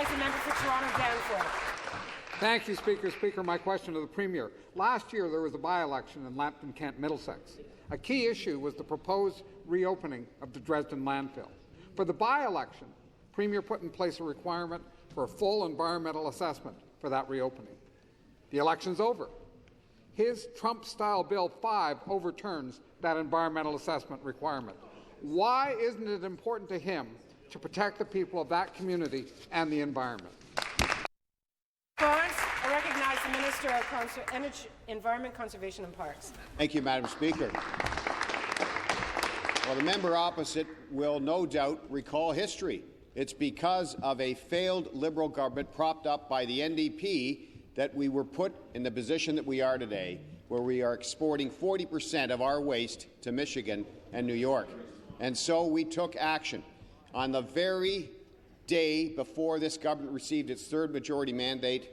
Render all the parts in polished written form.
recognize the member for Toronto-Danforth. Thank you, Speaker. Speaker, my question to the Premier. Last year, there was a by-election in Lambton, Kent, Middlesex. A key issue was the proposed reopening of the Dresden landfill. For the by-election, Premier put in place a requirement for a full environmental assessment for that reopening. The election's over. His Trump-style Bill 5 overturns that environmental assessment requirement. Why isn't it important to him to protect the people of that community and the environment? I recognize the Minister of Energy, Environment, Conservation and Parks. Thank you, Madam Speaker. Well, the member opposite will no doubt recall history. It's because of a failed Liberal government propped up by the NDP that we were put in the position that we are today, where we are exporting 40% of our waste to Michigan and New York. And so we took action. On the very day before this government received its third majority mandate,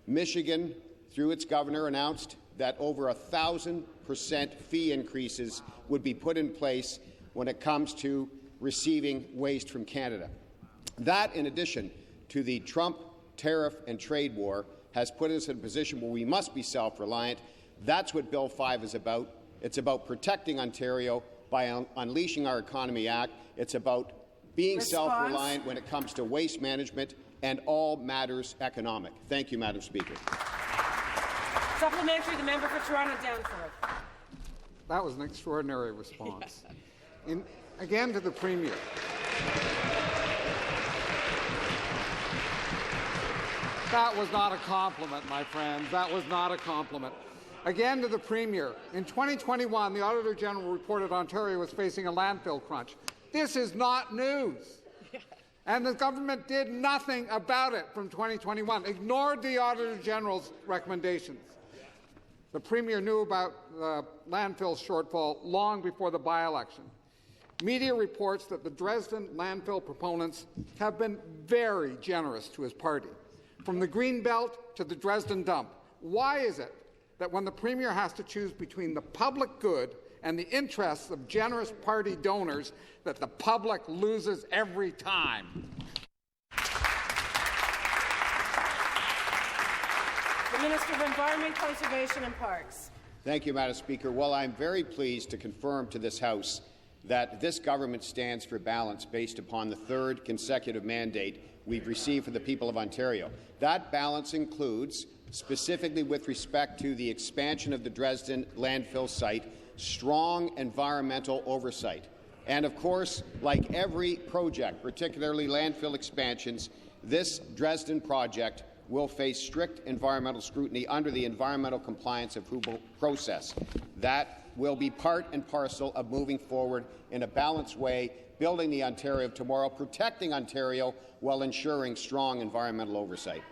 Michigan, through its governor, announced that over 1,000% fee increases would be put in place when it comes to receiving waste from Canada. That, in addition to the Trump tariff and trade war, has put us in a position where we must be self-reliant. That's what Bill 5 is about. It's about protecting Ontario by Unleashing Our Economy Act. It's about being self-reliant when it comes to waste management and all matters economic. Thank you, Madam Speaker. Supplementary, the member for Toronto-Danforth. That was an extraordinary response. Again to the Premier. That was not a compliment, my friends. That was not a compliment. Again to the Premier. In 2021, the Auditor General reported Ontario was facing a landfill crunch. This is not news. And the government did nothing about it from 2021, ignored the Auditor General's recommendations. The Premier knew about the landfill shortfall long before the by-election. Media reports that the Dresden landfill proponents have been very generous to his party, from the Green Belt to the Dresden dump. Why is it that when the Premier has to choose between the public good and the interests of generous party donors, that the public loses every time? The Minister of Environment, Conservation and Parks. Thank you, Madam Speaker. Well, I'm very pleased to confirm to this House that this government stands for balance based upon the third consecutive mandate we've received for the people of Ontario. That balance includes, specifically with respect to the expansion of the Dresden landfill site, strong environmental oversight. And of course, like every project, particularly landfill expansions, this Dresden project will face strict environmental scrutiny under the environmental compliance approval process. That will be part and parcel of moving forward in a balanced way, building the Ontario of tomorrow, protecting Ontario while ensuring strong environmental oversight.